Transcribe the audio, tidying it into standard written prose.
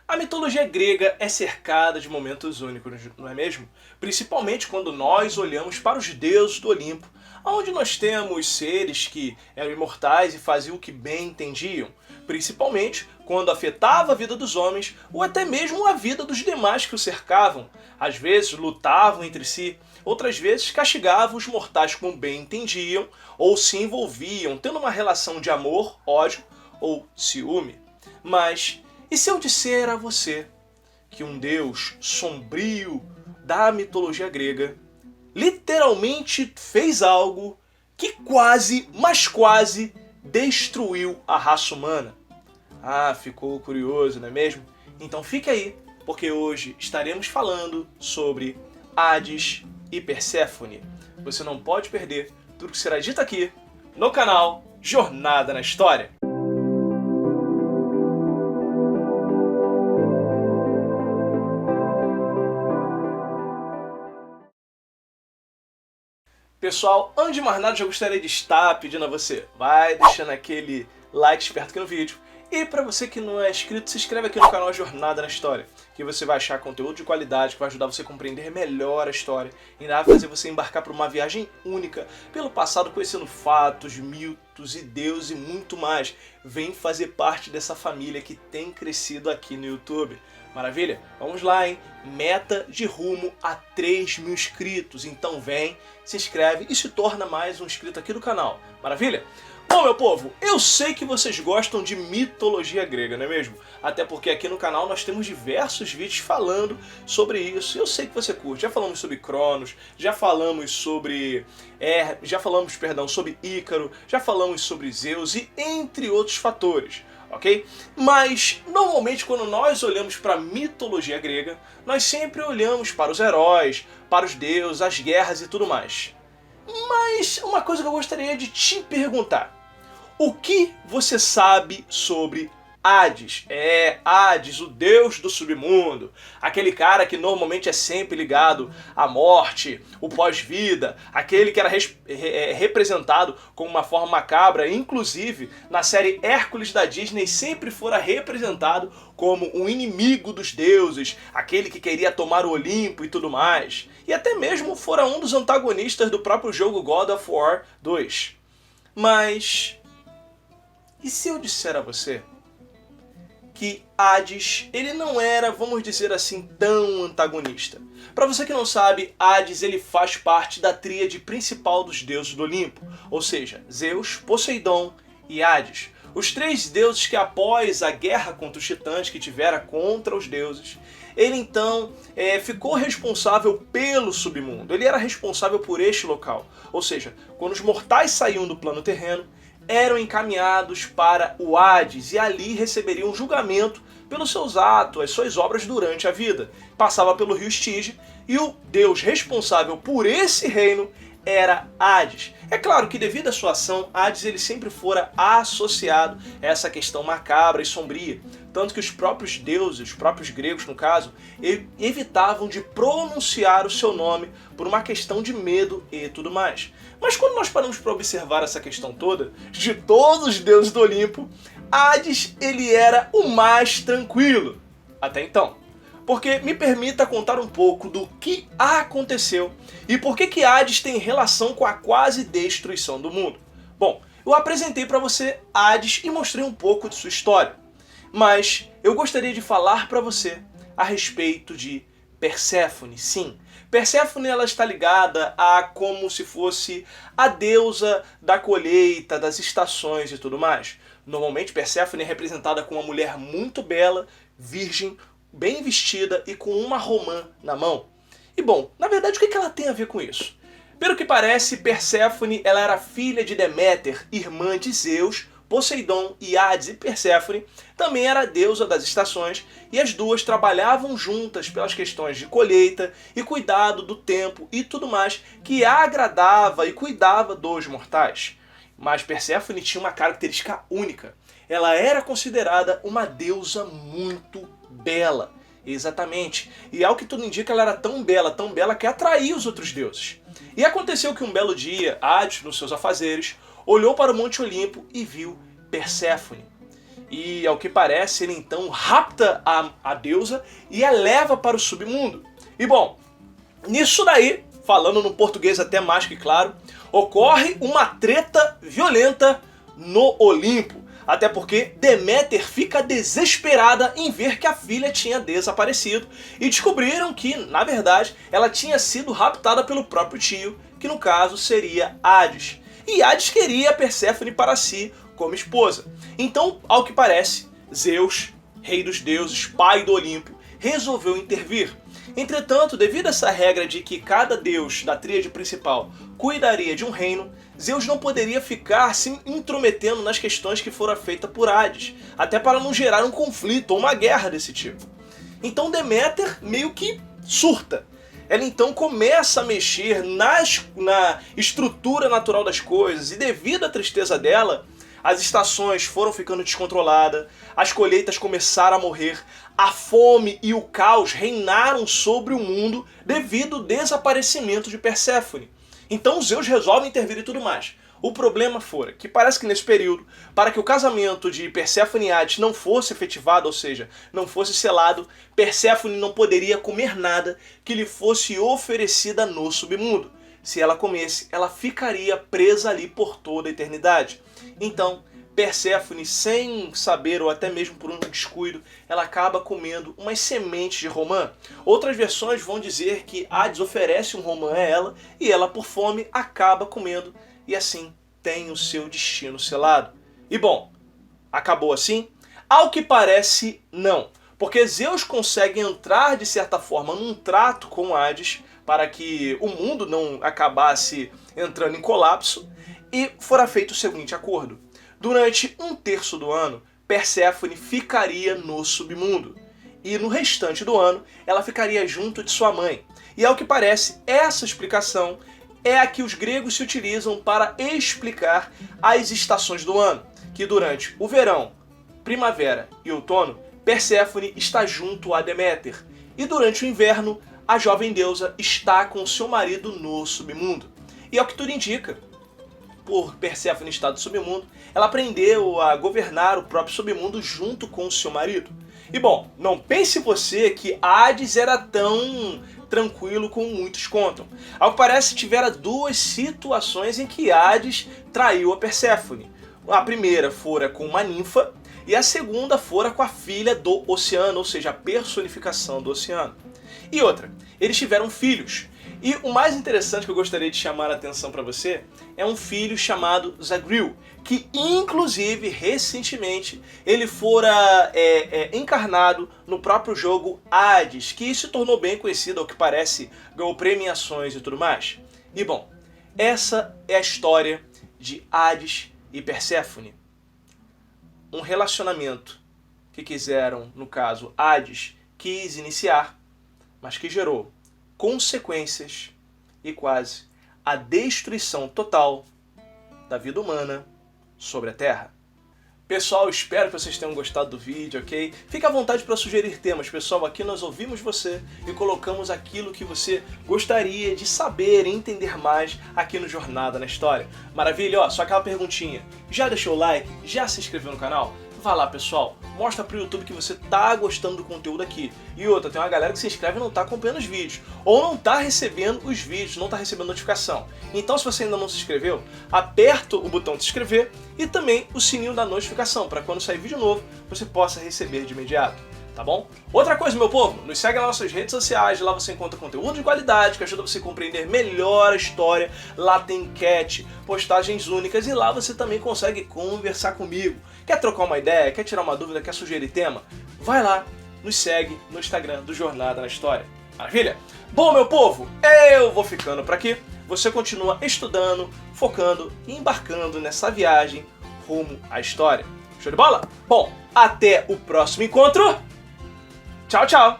A mitologia grega é cercada de momentos únicos, não é mesmo? Principalmente quando nós olhamos para os deuses do Olimpo, onde nós temos seres que eram imortais e faziam o que bem entendiam, principalmente quando afetava a vida dos homens ou até mesmo a vida dos demais que o cercavam. Às vezes lutavam entre si, outras vezes castigavam os mortais como bem entendiam ou se envolviam, tendo uma relação de amor, ódio ou ciúme. Mas e se eu disser a você que um deus sombrio da mitologia grega literalmente fez algo que quase, mas quase, destruiu a raça humana? Ah, ficou curioso, não é mesmo? Então fique aí, porque hoje estaremos falando sobre Hades e Perséfone. Você não pode perder tudo que será dito aqui no canal Jornada na História. Pessoal, antes de mais nada, já gostaria de estar pedindo a você, vai deixando aquele like esperto aqui no vídeo. E para você que não é inscrito, se inscreve aqui no canal Jornada na História, que você vai achar conteúdo de qualidade, que vai ajudar você a compreender melhor a história e ainda vai fazer você embarcar por uma viagem única pelo passado, conhecendo fatos, mitos e deuses e muito mais. Vem fazer parte dessa família que tem crescido aqui no YouTube. Maravilha? Vamos lá, hein? Meta de rumo a 3.000 inscritos. Então vem, se inscreve e se torna mais um inscrito aqui do canal. Maravilha? Bom, meu povo, eu sei que vocês gostam de mitologia grega, não é mesmo? Até porque aqui no canal nós temos diversos vídeos falando sobre isso. Eu sei que você curte. Já falamos sobre Cronos, já falamos sobre sobre Ícaro, já falamos sobre Zeus e entre outros fatores. Ok? Mas, normalmente, quando nós olhamos para a mitologia grega, nós sempre olhamos para os heróis, para os deuses, as guerras e tudo mais. Mas, uma coisa que eu gostaria de te perguntar. O que você sabe sobre Hades? Hades, o deus do submundo, aquele cara que normalmente é sempre ligado à morte, o pós-vida, aquele que era representado como uma forma macabra, inclusive na série Hércules da Disney sempre fora representado como um inimigo dos deuses, aquele que queria tomar o Olimpo e tudo mais, e até mesmo fora um dos antagonistas do próprio jogo God of War 2. Mas e se eu disser a você que Hades, ele não era, vamos dizer assim, tão antagonista? Para você que não sabe, Hades ele faz parte da tríade principal dos deuses do Olimpo, ou seja, Zeus, Poseidon e Hades. Os três deuses que após a guerra contra os titãs que tivera contra os deuses, ele então ficou responsável pelo submundo, ele era responsável por este local. Ou seja, quando os mortais saíam do plano terreno, eram encaminhados para o Hades e ali receberiam julgamento pelos seus atos, as suas obras durante a vida. Passava pelo rio Estige e o deus responsável por esse reino era Hades. É claro que devido à sua ação, Hades ele sempre fora associado a essa questão macabra e sombria. Tanto que os próprios deuses, os próprios gregos no caso, evitavam de pronunciar o seu nome por uma questão de medo e tudo mais. Mas quando nós paramos para observar essa questão toda, de todos os deuses do Olimpo, Hades ele era o mais tranquilo. Até então. Porque me permita contar um pouco do que aconteceu e por que Hades tem relação com a quase destruição do mundo. Bom, eu apresentei para você Hades e mostrei um pouco de sua história. Mas eu gostaria de falar para você a respeito de Perséfone. Sim, Perséfone ela está ligada a como se fosse a deusa da colheita, das estações e tudo mais. Normalmente Perséfone é representada como uma mulher muito bela, virgem, bem vestida e com uma romã na mão. E bom, na verdade o que ela tem a ver com isso? Pelo que parece, Perséfone ela era filha de Deméter, irmã de Zeus, Poseidon e Hades, e Perséfone também era a deusa das estações e as duas trabalhavam juntas pelas questões de colheita e cuidado do tempo e tudo mais que agradava e cuidava dos mortais. Mas Perséfone tinha uma característica única. Ela era considerada uma deusa muito bela. Exatamente. E ao que tudo indica, ela era tão bela que atraía os outros deuses. E aconteceu que um belo dia, Hades, nos seus afazeres, olhou para o Monte Olimpo e viu Perséfone. E, ao que parece, ele então rapta a deusa e a leva para o submundo. E, bom, nisso daí, falando no português até mais que claro, ocorre uma treta violenta no Olimpo. Até porque Deméter fica desesperada em ver que a filha tinha desaparecido e descobriram que, na verdade, ela tinha sido raptada pelo próprio tio, que no caso seria Hades. E Hades queria Perséfone para si como esposa. Então, ao que parece, Zeus, rei dos deuses, pai do Olimpo, resolveu intervir. Entretanto, devido a essa regra de que cada deus da tríade principal cuidaria de um reino, Zeus não poderia ficar se intrometendo nas questões que foram feitas por Hades, até para não gerar um conflito ou uma guerra desse tipo. Então Deméter meio que surta. Ela então começa a mexer na estrutura natural das coisas, e devido à tristeza dela, as estações foram ficando descontroladas, as colheitas começaram a morrer, a fome e o caos reinaram sobre o mundo devido ao desaparecimento de Perséfone. Então Zeus resolve intervir e tudo mais. O problema fora que parece que nesse período, para que o casamento de Perséfone e Hades não fosse efetivado, ou seja, não fosse selado, Perséfone não poderia comer nada que lhe fosse oferecida no submundo. Se ela comesse, ela ficaria presa ali por toda a eternidade. Então, Perséfone, sem saber ou até mesmo por um descuido, ela acaba comendo umas sementes de romã. Outras versões vão dizer que Hades oferece um romã a ela e ela, por fome, acaba comendo e assim tem o seu destino selado. E bom, acabou assim? Ao que parece, não. Porque Zeus consegue entrar de certa forma num trato com Hades para que o mundo não acabasse entrando em colapso e fora feito o seguinte acordo. Durante 1/3 do ano, Perséfone ficaria no submundo. E no restante do ano, ela ficaria junto de sua mãe. E ao que parece, essa explicação é a que os gregos se utilizam para explicar as estações do ano. Que durante o verão, primavera e outono, Perséfone está junto a Deméter. E durante o inverno, a jovem deusa está com seu marido no submundo. E ao que tudo indica, por Perséfone estar no submundo, ela aprendeu a governar o próprio submundo junto com o seu marido. E bom, não pense você que Hades era tão tranquilo como muitos contam. Ao que parece, tivera duas situações em que Hades traiu a Perséfone. A primeira fora com uma ninfa e a segunda fora com a filha do oceano, ou seja, a personificação do oceano. E outra, eles tiveram filhos. E o mais interessante que eu gostaria de chamar a atenção para você é um filho chamado Zagril, que inclusive recentemente ele fora encarnado no próprio jogo Hades, que se tornou bem conhecido, ao que parece, ganhou premiações e tudo mais. E bom, essa é a história de Hades e Perséfone. Um relacionamento que quiseram, no caso Hades, quis iniciar, mas que gerou consequências e quase a destruição total da vida humana sobre a Terra. Pessoal, espero que vocês tenham gostado do vídeo, ok? Fique à vontade para sugerir temas, pessoal. Aqui nós ouvimos você e colocamos aquilo que você gostaria de saber e entender mais aqui no Jornada na História. Maravilha? Ó, só aquela perguntinha. Já deixou o like? Já se inscreveu no canal? Vá lá, pessoal, mostra pro YouTube que você tá gostando do conteúdo aqui. E outra, tem uma galera que se inscreve e não tá acompanhando os vídeos, ou não tá recebendo os vídeos, não tá recebendo notificação. Então, se você ainda não se inscreveu, aperta o botão de se inscrever e também o sininho da notificação, para quando sair vídeo novo, você possa receber de imediato. Tá bom? Outra coisa, meu povo, nos segue nas nossas redes sociais, lá você encontra conteúdo de qualidade que ajuda você a compreender melhor a história, lá tem enquete, postagens únicas e lá você também consegue conversar comigo. Quer trocar uma ideia, quer tirar uma dúvida, quer sugerir tema? Vai lá, nos segue no Instagram do Jornada na História. Maravilha? Bom, meu povo, eu vou ficando por aqui. Você continua estudando, focando e embarcando nessa viagem rumo à história. Show de bola? Bom, até o próximo encontro. Tchau, tchau!